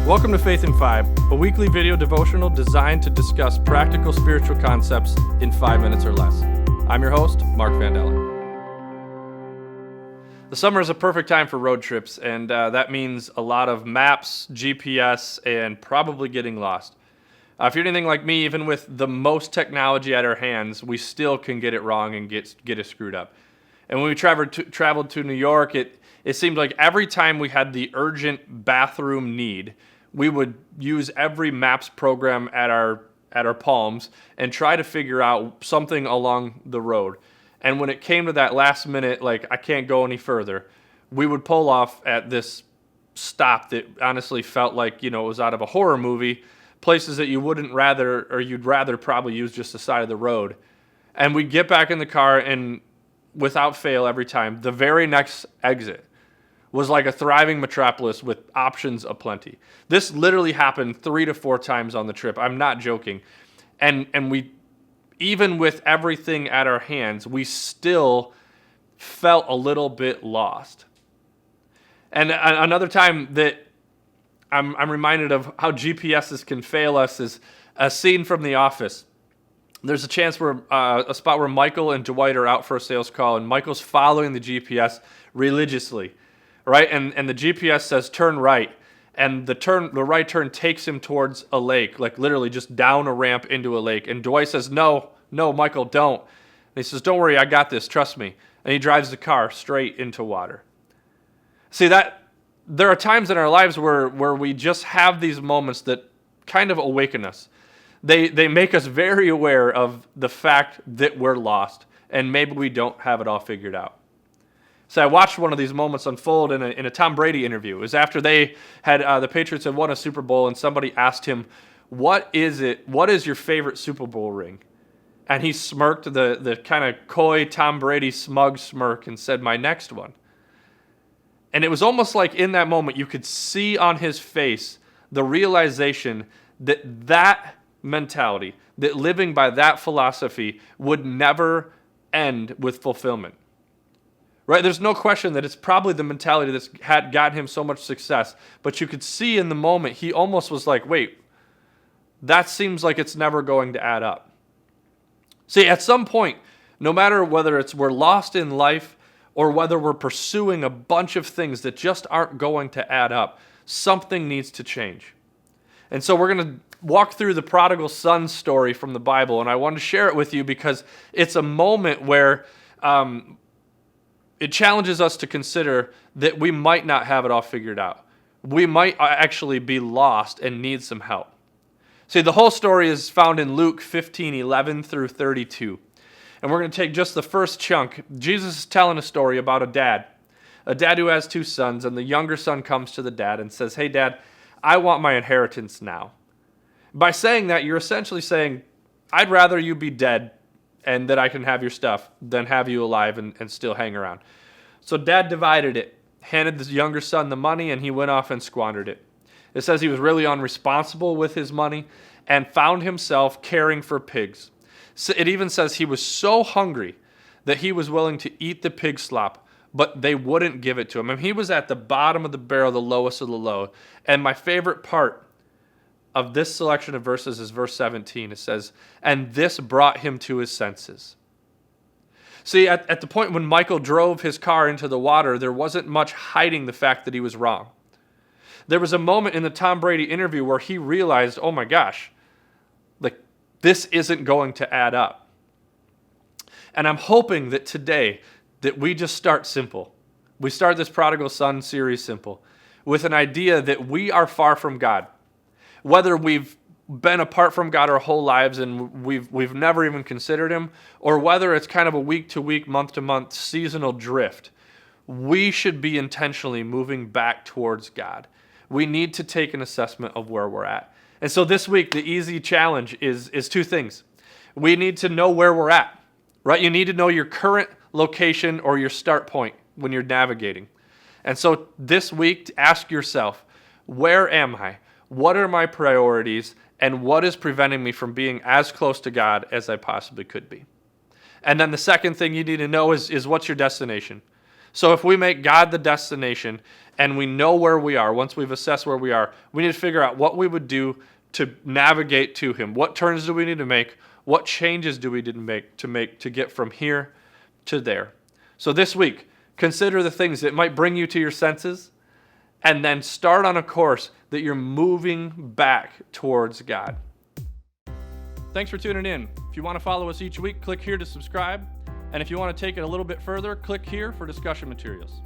Welcome to Faith in 5, a weekly video devotional designed to discuss practical spiritual concepts in 5 minutes or less. I'm your host, Mark Vandellen. The summer is a perfect time for road trips, and that means a lot of maps, GPS, and probably getting lost. If you're anything like me, even with the most technology at our hands, we still can get it wrong and get it screwed up. And when we traveled to New York, it seemed like every time we had the urgent bathroom need, we would use every maps program at our palms and try to figure out something along the road. And when it came to that last minute, like, I can't go any further, we would pull off at this stop that honestly felt like, it was out of a horror movie, places that you'd rather probably use just the side of the road. And we'd get back in the car, and without fail every time, the very next exit was like a thriving metropolis with options aplenty. This literally happened 3 to 4 times on the trip. I'm not joking. And we, even with everything at our hands, we still felt a little bit lost. And another time that I'm reminded of how GPSs can fail us is a scene from The Office. There's a spot where Michael and Dwight are out for a sales call, and Michael's following the GPS religiously. Right, and the GPS says turn right, and the right turn takes him towards a lake, like literally just down a ramp into a lake. And Dwight says, "No, Michael, don't." And he says, "Don't worry, I got this. Trust me." And he drives the car straight into water. See, that there are times in our lives where we just have these moments that kind of awaken us. They make us very aware of the fact that we're lost, and maybe we don't have it all figured out. So I watched one of these moments unfold in a Tom Brady interview. It was after they had the Patriots had won a Super Bowl, and somebody asked him, What is your favorite Super Bowl ring?" And he smirked, the kind of coy Tom Brady smug smirk, and said, "My next one." And it was almost like in that moment you could see on his face the realization that mentality, that living by that philosophy would never end with fulfillment. Right? There's no question that it's probably the mentality that's had gotten him so much success. But you could see in the moment, he almost was like, wait, that seems like it's never going to add up. See, at some point, no matter whether we're lost in life or whether we're pursuing a bunch of things that just aren't going to add up, something needs to change. And so we're going to walk through the prodigal son story from the Bible, and I want to share it with you because it's a moment where it challenges us to consider that we might not have it all figured out. We might actually be lost and need some help. See, the whole story is found in Luke 15:11 through 32. And we're going to take just the first chunk. Jesus is telling a story about a dad who has 2 sons, and the younger son comes to the dad and says, "Hey, Dad, I want my inheritance now." By saying that, you're essentially saying, I'd rather you be dead and that I can have your stuff than have you alive and still hang around. So Dad divided it, handed the younger son the money, and he went off and squandered it. It says he was really unresponsible with his money and found himself caring for pigs. So it even says he was so hungry that he was willing to eat the pig slop, but they wouldn't give it to him. I mean, he was at the bottom of the barrel, the lowest of the low. And my favorite part of this selection of verses is verse 17. It says, "And this brought him to his senses." See, at the point when Michael drove his car into the water, there wasn't much hiding the fact that he was wrong. There was a moment in the Tom Brady interview where he realized, oh my gosh, like, this isn't going to add up. And I'm hoping that today that we just start simple. We start this Prodigal Son series simple with an idea that we are far from God. Whether we've been apart from God our whole lives and we've never even considered him, or whether it's kind of a week-to-week, month-to-month seasonal drift, we should be intentionally moving back towards God. We need to take an assessment of where we're at. And so this week, the easy challenge is 2 things. We need to know where we're at, right? You need to know your current location or your start point when you're navigating. And so this week, ask yourself, where am I? What are my priorities, and what is preventing me from being as close to God as I possibly could be? And then the second thing you need to know is what's your destination? So if we make God the destination and we know where we are, once we've assessed where we are, we need to figure out what we would do to navigate to him. What turns do we need to make? What changes do we need to make to get from here to there? So this week, consider the things that might bring you to your senses, and then start on a course that you're moving back towards God. Thanks for tuning in. If you want to follow us each week, click here to subscribe. And if you want to take it a little bit further, click here for discussion materials.